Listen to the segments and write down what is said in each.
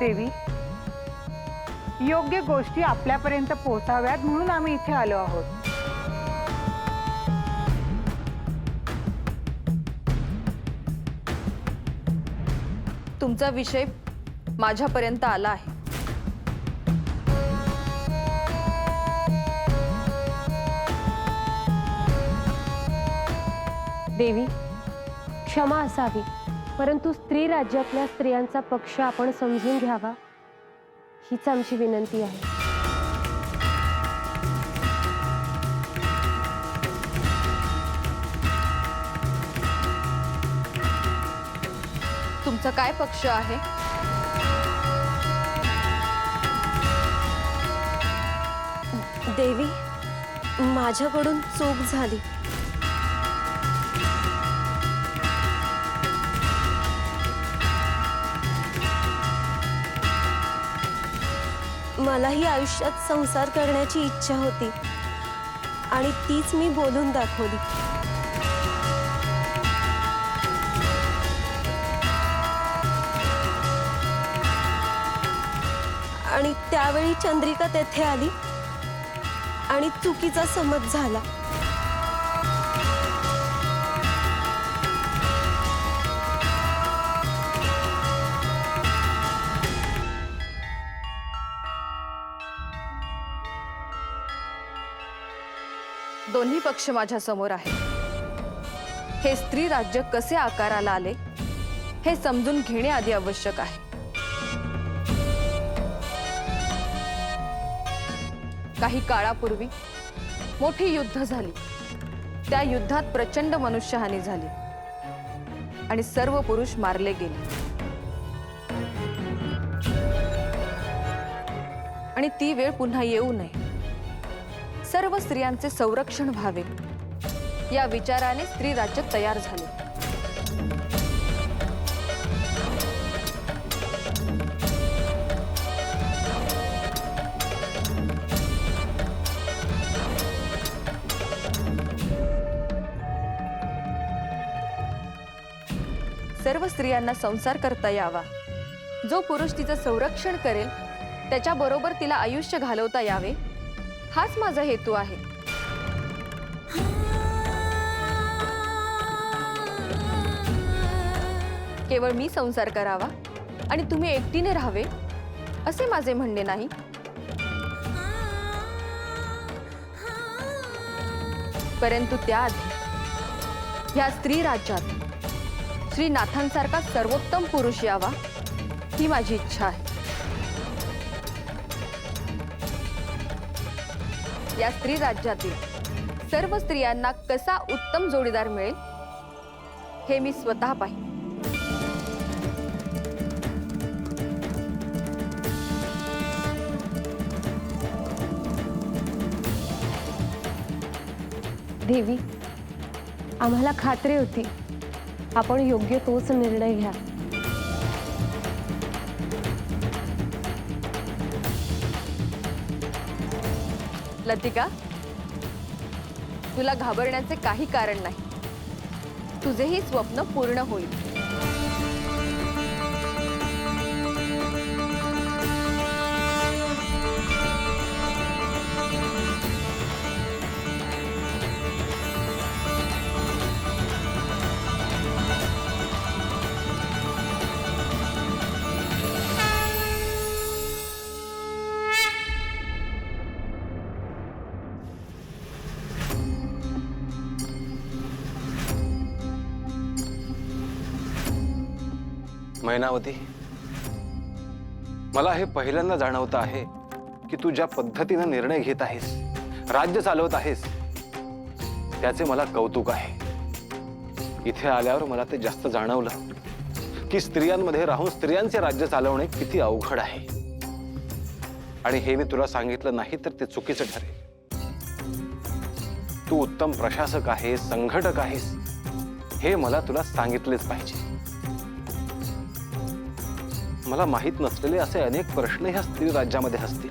देवी, योग्य गोष्टी आपल्यापर्यंत पोहोचाव्यात म्हणून आम्ही इथे आलो आहोत. तुमचा विषय माझ्यापर्यंत आला आहे. देवी, क्षमा असावी, परंतु स्त्री राज्यातल्या स्त्रियांचा पक्ष आपण समजून घ्यावा हीच आमची विनंती आहे. तुमचा काय पक्ष आहे? देवी, माझ्याकडून चूक झाली. मलाही आयुष्यात संसार करण्याची इच्छा होती आणि तीच मी बोलून दाखवली. आणि त्यावेळी चंद्रिका तेथे आली आणि चुकीचा समज झाला. दोन्ही पक्ष माझ्या समोर आहेत. हे स्त्री राज्य कसे आकाराला आले हे समजून घेणे आधी आवश्यक आहे. काही काळापूर्वी मोठी युद्ध झाली. त्या युद्धात प्रचंड मनुष्यहानी झाली आणि सर्व पुरुष मारले गेले. आणि ती वेळ पुन्हा येऊ नये, सर्व स्त्रियांचे संरक्षण व्हावे या विचाराने स्त्री राज्य तयार झाले. सर्व स्त्रियांना संसार करता यावा, जो पुरुष तिचं संरक्षण करेल त्याच्याबरोबर तिला आयुष्य घालवता यावे, हाच माझा हेतू आहे. केवळ मी संसार करावा आणि तुम्ही एकटीने राहावे असे माझे म्हणणे नाही. परंतु त्याआधी या स्त्री राज्यात श्रीनाथांसारखा सर्वोत्तम पुरुष यावा ही माझी इच्छा आहे. या स्त्री राज्यातील सर्व स्त्रियांना कसा उत्तम जोडीदार मिळेल हे मी स्वतः पाहिन. देवी, आम्हाला खात्री होती आपण योग्य तोच निर्णय घ्या. लतिका, तुला घाबरण्याचे काही कारण नाही. तुझेही स्वप्न पूर्ण होईल. मैनावती, मला हे पहिल्यांदा जाणवतं आहे की तू ज्या पद्धतीने निर्णय घेत आहेस, राज्य चालवत आहेस, त्याचे मला कौतुक आहे. इथे आल्यावर मला ते जास्त जाणवलं की स्त्रियांमध्ये राहून स्त्रियांचे राज्य चालवणे किती अवघड आहे. आणि हे मी तुला सांगितलं नाही तर ते चुकीचं ठरेल. तू उत्तम प्रशासक आहेस, संघटक आहेस, हे मला तुला सांगितलेच पाहिजे. मला माहित नसलेले असे अनेक प्रश्न ह्या स्त्री राज्यामध्ये असतील,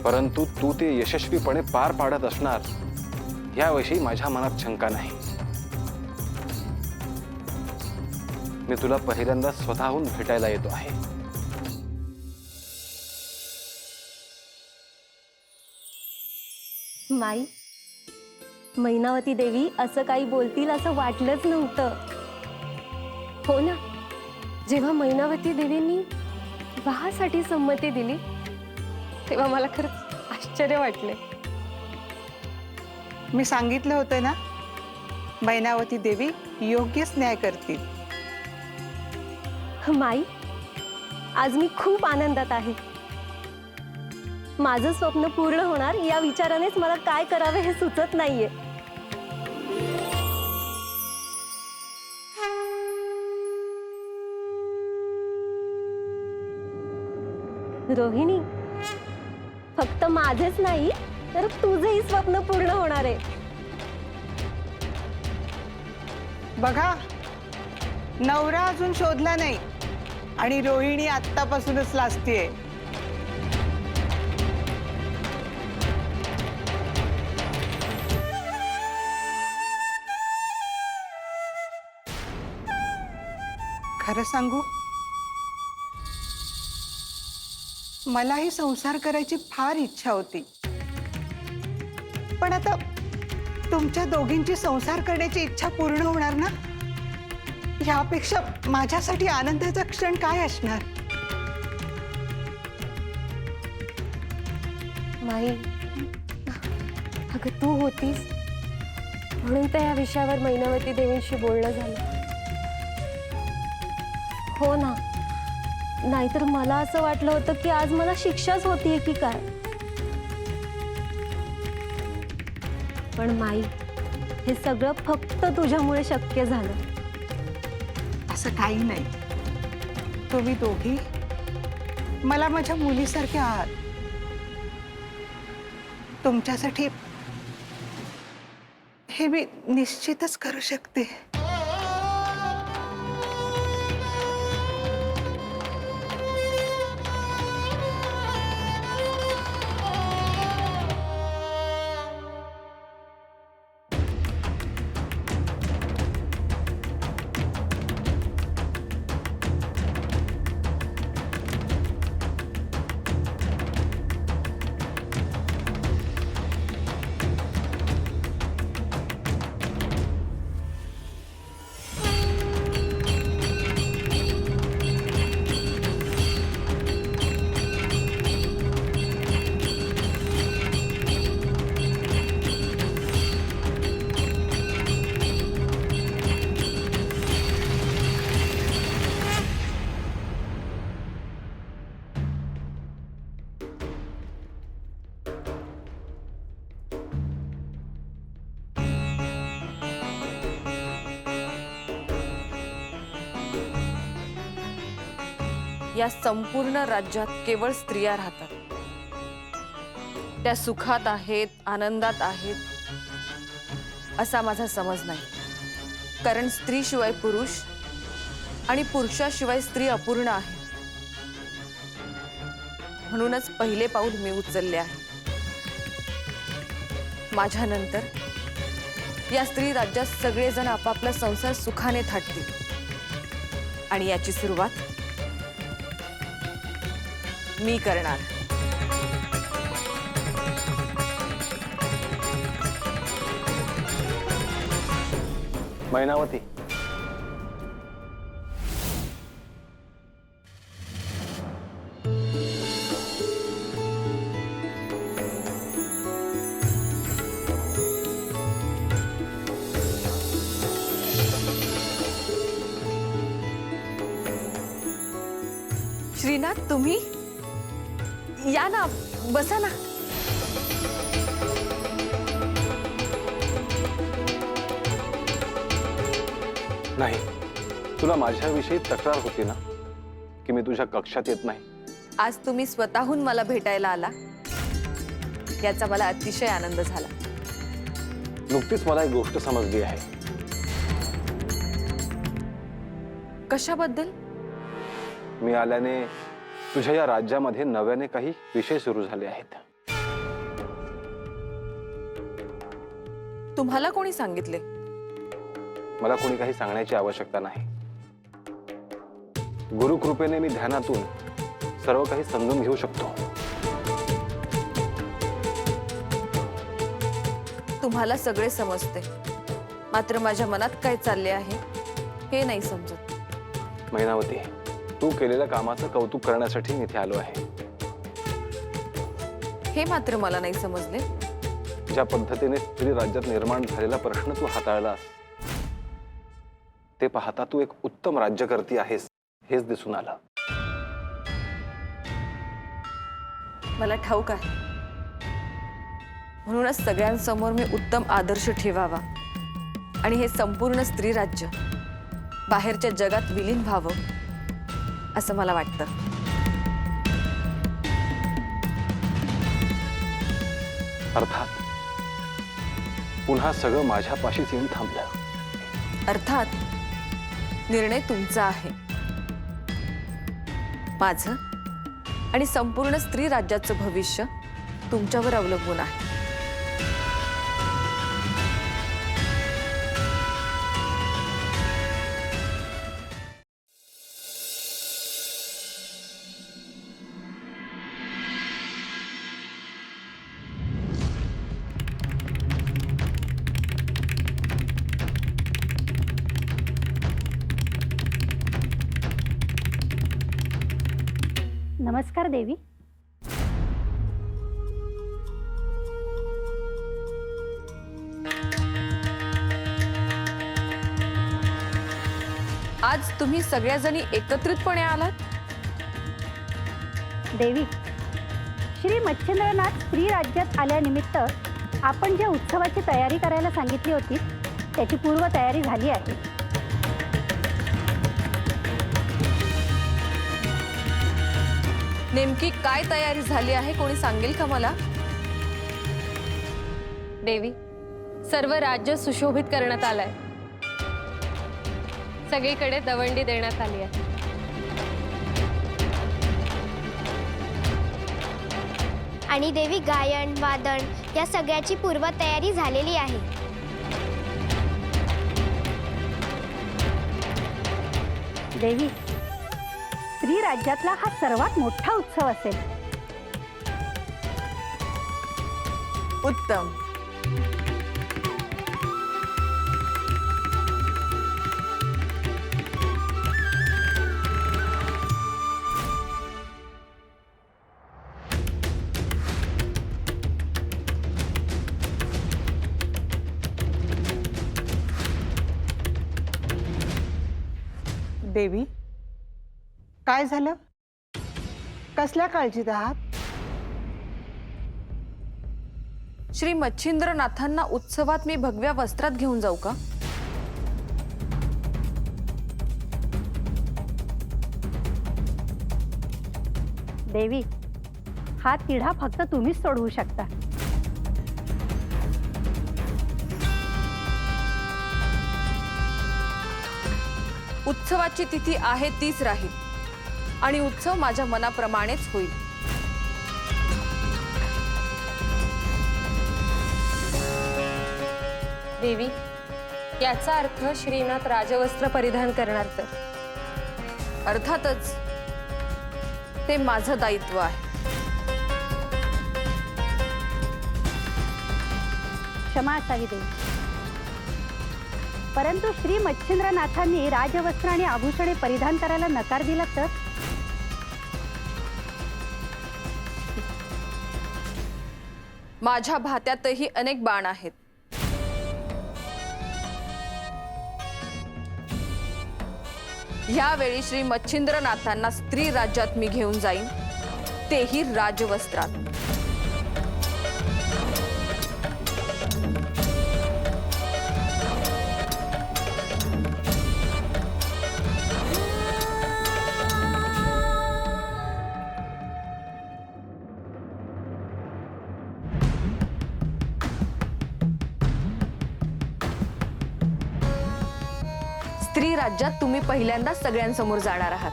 परंतु तू ते यशस्वीपणे पार पाडत असणार याविषयी माझ्या मनात शंका नाही. मी तुला पहिल्यांदा स्वतःहून भेटायला येतो आहे. माई, मैनावती देवी असं काही बोलतील असं वाटलंच नव्हतं. हो ना, जेव्हा मैनावती देवींनी विवाहासाठी संमती दिली तेव्हा मला खरंच आश्चर्य वाटले. मी सांगितलं होतं ना, मैनावती देवी योग्यच न्याय करतील. माई, आज मी खूप आनंदात आहे. माझं स्वप्न पूर्ण होणार या विचारानेच मला काय करावे हे सुचत नाहीये. रोहिणी, फक्त माझेच नाही तर तुझंही स्वप्न पूर्ण होणार आहे. बघा, नवरा अजून शोधला नाही आणि रोहिणी आत्तापासूनच लाजतीये. खरं सांगू, मलाही संसार करायची फार इच्छा होती, पण आता तुमच्या दोघींची संसार करण्याची इच्छा पूर्ण होणार ना, यापेक्षा माझ्यासाठी आनंदाचा क्षण काय असणार. माई, अगं तू होतीस म्हणून तर या विषयावर मैनावती देवींशी बोलणं झालं. हो ना, नाहीतर मला असं वाटलं होतं की आज मला शिक्षाच होतीये की काय. पण माई, हे सगळं फक्त तुझ्यामुळे शक्य झालं. असं काही नाही, तुम्ही दोघी मला माझ्या मुलीसारख्या आहात. तुमच्यासाठी हे मी निश्चितच करू शकते. या संपूर्ण राज्यात केवळ स्त्रिया राहतात. त्या सुखात आहेत, आनंदात आहेत असा माझा समज नाही. कारण स्त्रीशिवाय पुरुष आणि पुरुषाशिवाय स्त्री अपूर्ण आहे. म्हणूनच पहिले पाऊल मी उचलले आहे. माझ्यानंतर या स्त्री राज्यात सगळेजण आपापला संसार सुखाने थाटतील आणि याची सुरुवात मी करणार. मैनावती, श्रीनाथ, तुम्ही या ना, बसा ना. नाही, तुला माझ्याविषयी तक्रार होती ना की मी तुझ्या कक्षात येत नाही. आज तुम्ही स्वतःहून मला भेटायला आला याचा मला अतिशय आनंद झाला. नुकतीच मला एक गोष्ट समजली आहे. कशाबद्दल? मी आल्याने तुझ्या या राज्यामध्ये नव्याने काही विषय सुरू झाले आहेत. तुम्हाला कोणी सांगितले? मला कोणी काही सांगण्याची आवश्यकता नाही. गुरुकृपेने मी ध्यानातून सर्व काही समजून घेऊ शकतो. तुम्हाला सगळे समजते, मात्र माझ्या मनात काय चालले आहे हे नाही समजत. मैनावती, तू केलेल्या कामाचं कौतुक करण्यासाठी मी इथे आलो आहे. हे मात्र मला नाही समजले. ज्या पद्धतीने स्त्री राज्यात निर्माण झालेला प्रश्न तू हाताळलास ते पाहता तू एक उत्तम राज्यकर्ती आहेस हेच दिसून आलं. मला ठाऊक आहे, म्हणूनच सगळ्यांसमोर मी उत्तम आदर्श ठेवावा आणि हे संपूर्ण स्त्री राज्य बाहेरच्या जगात विलीन व्हावं असं मला वाटतं. अर्थात पुन्हा सगळं माझ्यापाशीच येऊन थांबलं. अर्थात निर्णय तुमचा आहे. माझं आणि संपूर्ण स्त्री राज्याचं भविष्य तुमच्यावर अवलंबून आहे. नमस्कार देवी. आज तुम्ही सगळ्याजणी एकत्रितपणे आलात. देवी, श्री मच्छिंद्रनाथ स्त्री राज्यात आल्यानिमित्त आपण ज्या उत्सवाची तयारी करायला सांगितली होती त्याची पूर्व तयारी झाली आहे. नेमकी काय तयारी झाली आहे कोणी सांगेल का मला? देवी, सर्व राज्य सुशोभित करण्यात आलंय. सगळीकडे दवंडी देण्यात आली आहे. आणि देवी, गायन वादन या सगळ्याची पूर्वतयारी झालेली आहे. देवी, स्त्री राज्यातला हा सर्वात मोठा उत्सव असेल. उत्तम. देवी, काय झालं? कसल्या काळजीत आहात? श्री मच्छिंद्रनाथांना उत्सवात मी भगव्या वस्त्रात घेऊन जाऊ का? देवी, हा तिढा फक्त तुम्हीच सोडवू शकता. उत्सवाची तिथी आहे तीच राहील आणि उत्सव माझ्या मनाप्रमाणेच होईल. देवी, याचा अर्थ श्रीनाथ राजवस्त्र परिधान करणार तर? अर्थातच ते माझं दायित्व आहे. क्षमा असावी देवी, परंतु श्री मच्छिंद्रनाथांनी राजवस्त्र आणि आभूषणे परिधान करायला नकार दिला तर? माझ्या भात्यातही अनेक बाण आहेत. यावेळी श्री मच्छिंद्रनाथांना स्त्री राज्यात मी घेऊन जाईन, तेही राजवस्त्रात. स्त्री राज्यात तुम्ही पहिल्यांदा सगळ्यांसमोर जाणार आहात.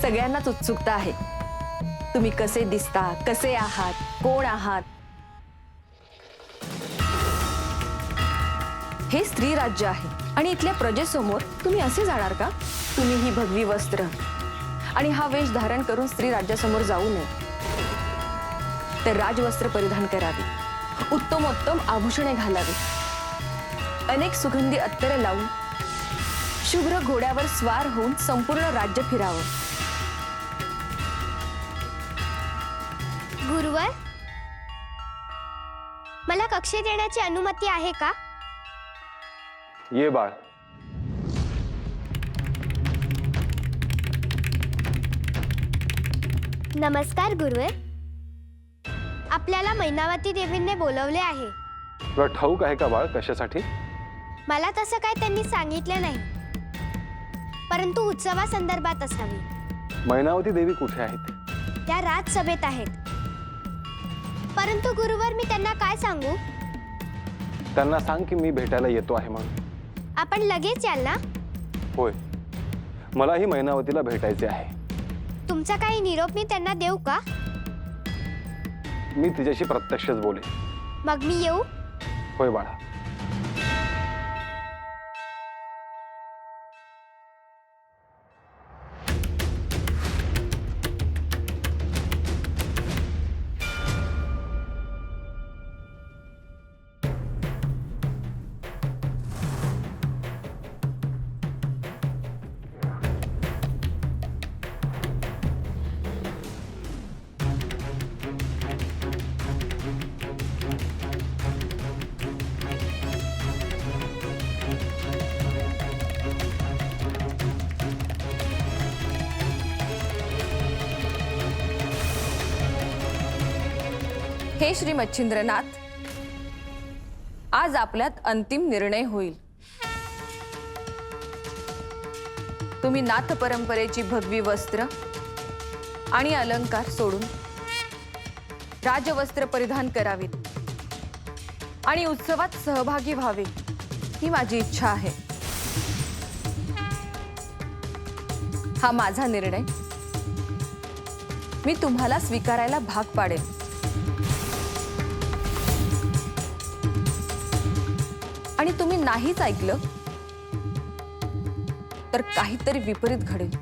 सगळ्यांनाच उत्सुकता आहे. तुम्ही कसे दिसता, कसे आहात, कोण आहात. हे स्त्री राज्य आहे आणि इथल्या प्रजेसमोर तुम्ही असे जाणार का? तुम्ही ही भगवी वस्त्र आणि हा वेश धारण करून स्त्री राज्यासमोर जाऊ नये, तर राजवस्त्र परिधान करावी. उत्तमोत्तम आभूषणे घालावी, अनेक सुगंधी अत्तरे लावून शुभ्र घोड्यावर स्वार होऊन संपूर्ण राज्य फिरावं. गुरुवर, मला कक्षेत येण्याची अनुमती आहे का? ये बाळ. नमस्कार गुरुवर. आपल्याला मैनावती देवींनी बोलवले आहे. तुला ठाऊक आहे का बाळ कशासाठी? मला तसं काय त्यांनी सांगितले नाही, परंतु उत्सवासंदर्भात असावी. मैनावती देवी कुठे आहेत? त्या राजसभेत आहेत. परंतु गुरुवर, मी त्यांना काय सांगू? त्यांना सांग की मी भेटायला येतो आहे म्हणून. आपण लगेच याल ना? होय, मलाही मैनावतीला भेटायचे आहे. तुमचा काही निरोप मी त्यांना देऊ का? मी तिच्याशी प्रत्यक्षच बोले. मग मी येऊ? होय बाळा. हे श्री मच्छिंद्रनाथ, आज आपल्यात अंतिम निर्णय होईल. तुम्ही नाथ परंपरेची भगवी वस्त्र आणि अलंकार सोडून राजवस्त्र परिधान करावीत आणि उत्सवात सहभागी व्हावे, ही माझी इच्छा आहे. हा माझा निर्णय मी तुम्हाला स्वीकारायला भाग पाडेल. आणि तुम्ही नाहीच ऐकलं तर काहीतरी विपरीत घडेल.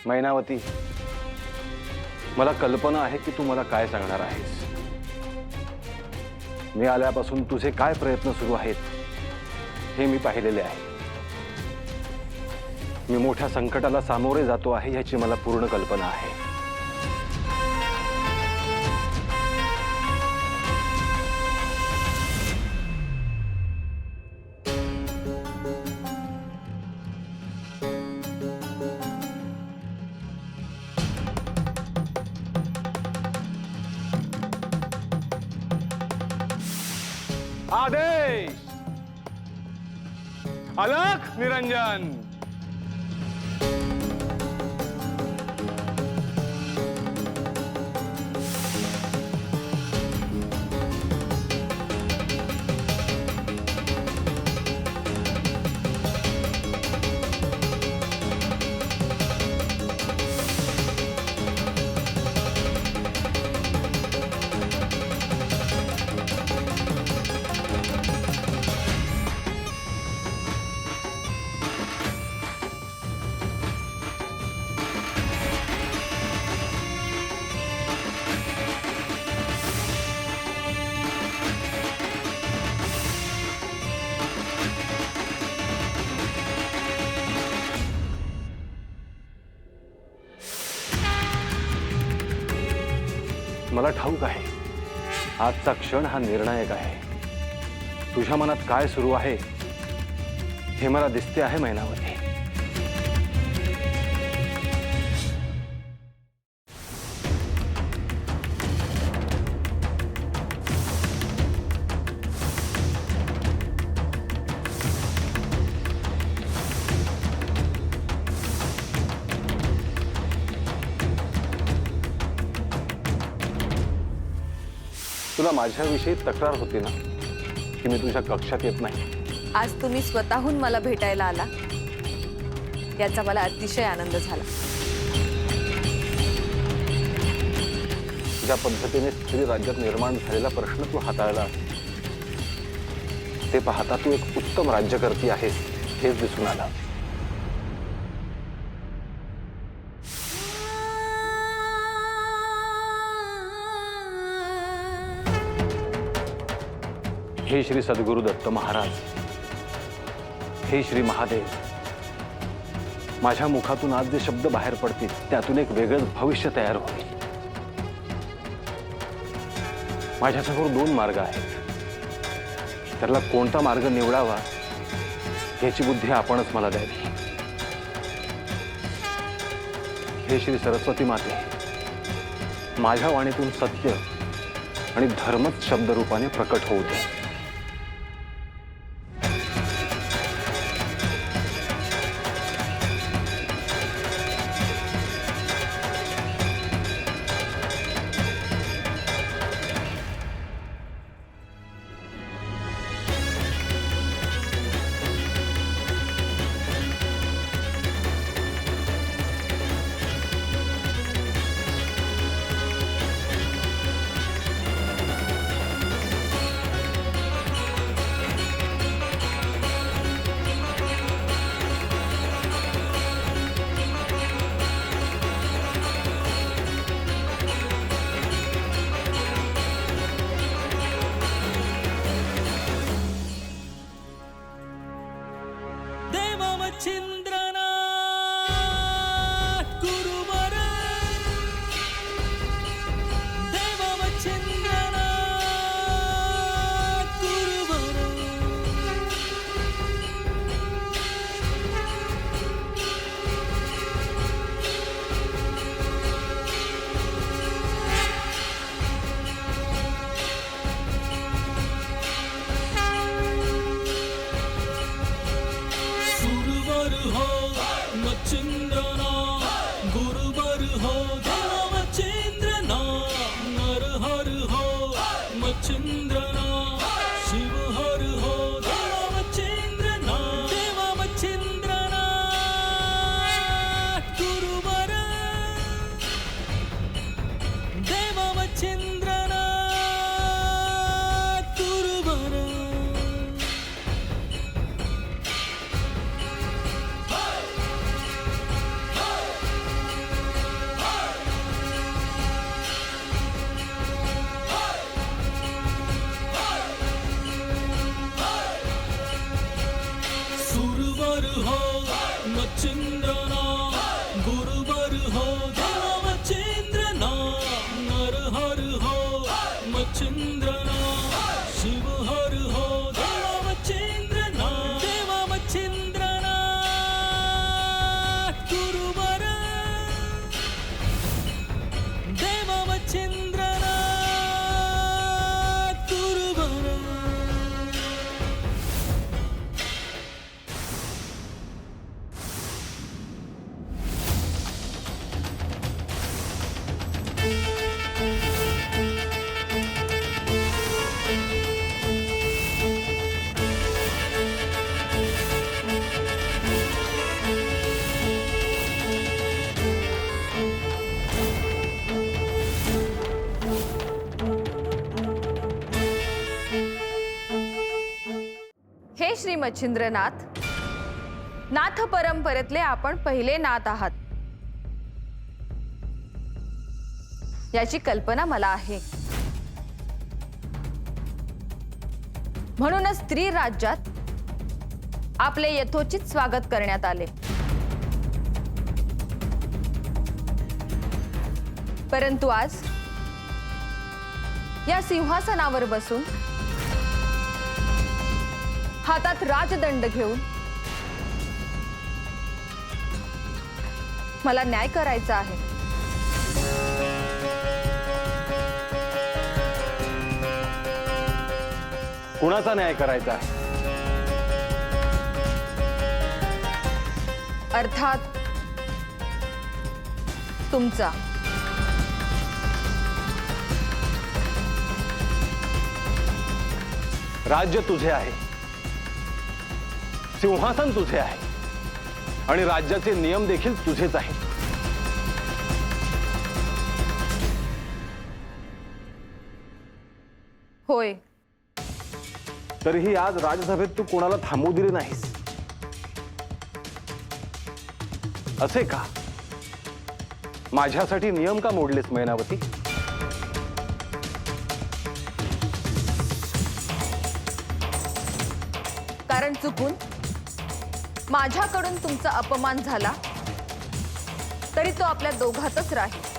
मैनावती, मला कल्पना आहे की तू मला काय सांगणार आहेस. मी आल्यापासून तुझे काय प्रयत्न सुरू आहेत हे मी पाहिलेले आहे. मी मोठ्या संकटाला सामोरे जातो आहे याची मला पूर्ण कल्पना आहे. आदेश, अलख निरंजन. मला ठाऊक आहे आजचा क्षण हा निर्णायक आहे. तुझ्या मनात काय सुरू आहे हे मला दिसते आहे मैनावती. तुला माझ्याविषयी तक्रार होती ना की मी तुझ्या कक्षात येत नाही? आज तुम्ही स्वतःहून मला भेटायला आला याचा मला अतिशय आनंद झाला. ज्या पद्धतीने स्त्री राज्यात निर्माण झालेला प्रश्न तू हाताळला ते पाहता तू एक उत्तम राज्यकर्ती आहेस हेच दिसून आलं. हे श्री सद्गुरु दत्त महाराज, हे श्री महादेव, माझ्या मुखातून आज जे शब्द बाहेर पडतील त्यातून एक वेगळंच भविष्य तयार होईल. माझ्यासमोर 2 मार्ग आहेत. त्याला कोणता मार्ग निवडावा याची बुद्धी आपणच मला द्यावी. हे श्री सरस्वती माते, माझ्या वाणीतून सत्य आणि धर्मच शब्दरूपाने प्रकट होऊ दे. हे श्री मच्छिंद्रनाथ, नाथ परंपरेतले आपण पहिले नाथ आहात याची कल्पना मला आहे. म्हणूनच स्त्री राज्यात आपले यथोचित स्वागत करण्यात आले. परंतु आज या सिंहासनावर बसून हातात राजदंड घेऊन मला न्याय करायचा आहे. कुणाचा न्याय करायचा आहे? अर्थात तुमचा. राज्य तुझे आहे, सिंहासन तुझे आहे आणि राज्याचे नियम देखील तुझेच आहेत. होय. तरीही आज राजसभेत तू कोणाला थांबू दिले नाहीस. असे का? माझ्यासाठी नियम का मोडलेस मैनावती? कारण चुकून माझ्याकडून तुमचा अपमान झाला तरी तो आपल्या दोघातच राहील.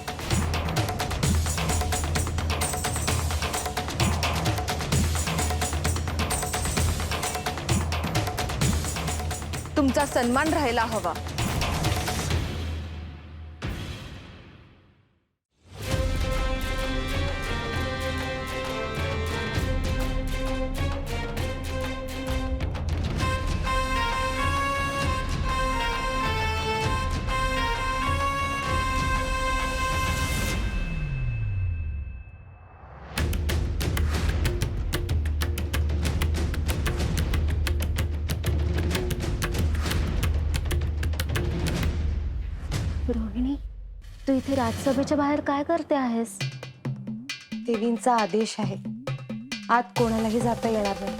तुमचा सन्मान राहायला हवा. रोहिणी, तू इथे राजसभेच्या बाहेर काय करते आहेस? देवींचा आदेश आहे, आत कोणालाही जाता येणार नाही.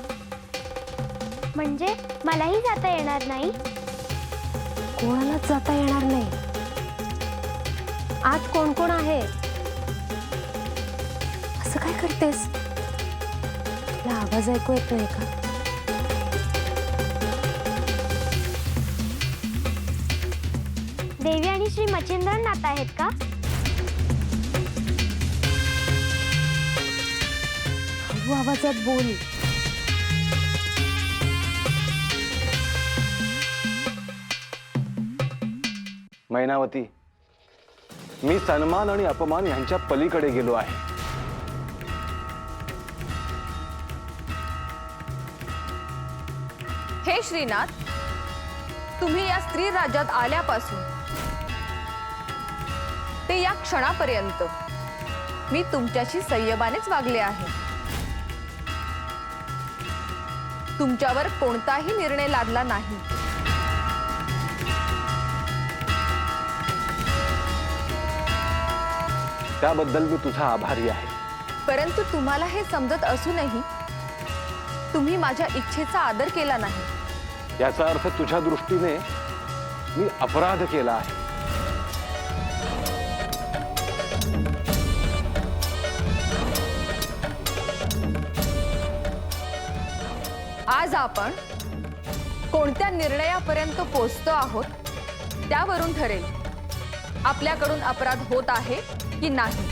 म्हणजे मलाही जाता येणार नाही? कोणालाच जाता येणार नाही. आत कोण कोण आहे? असं काय करतेस? तुला आवाज ऐकू येतोय का? देवी आणि श्री मच्छिंद्रनाथ आहेत का? हळू आवाजात बोल. मैनावती, मी सन्मान आणि अपमान यांच्या पलीकडे गेलो आहे. हे श्रीनाथ, तुम्ही या स्त्री राज्यात आल्यापासून ते या क्षणापर्यंत मी तुमच्याशी संयमानेच वागले आहे. तुमच्यावर कोणताही निर्णय लादला नाही. त्याबद्दल मी तुझा आभारी आहे. परंतु तुम्हाला हे समजत असूनही तुम्ही माझ्या इच्छेचा आदर केला नाही. याचा अर्थ तुझ्या दृष्टीने मी अपराध केला आहे. आज आपण कोणत्या निर्णयापर्यंत पोहोचतो आहोत त्यावरून ठरेल आपल्याकडून अपराध होत आहे की नाही.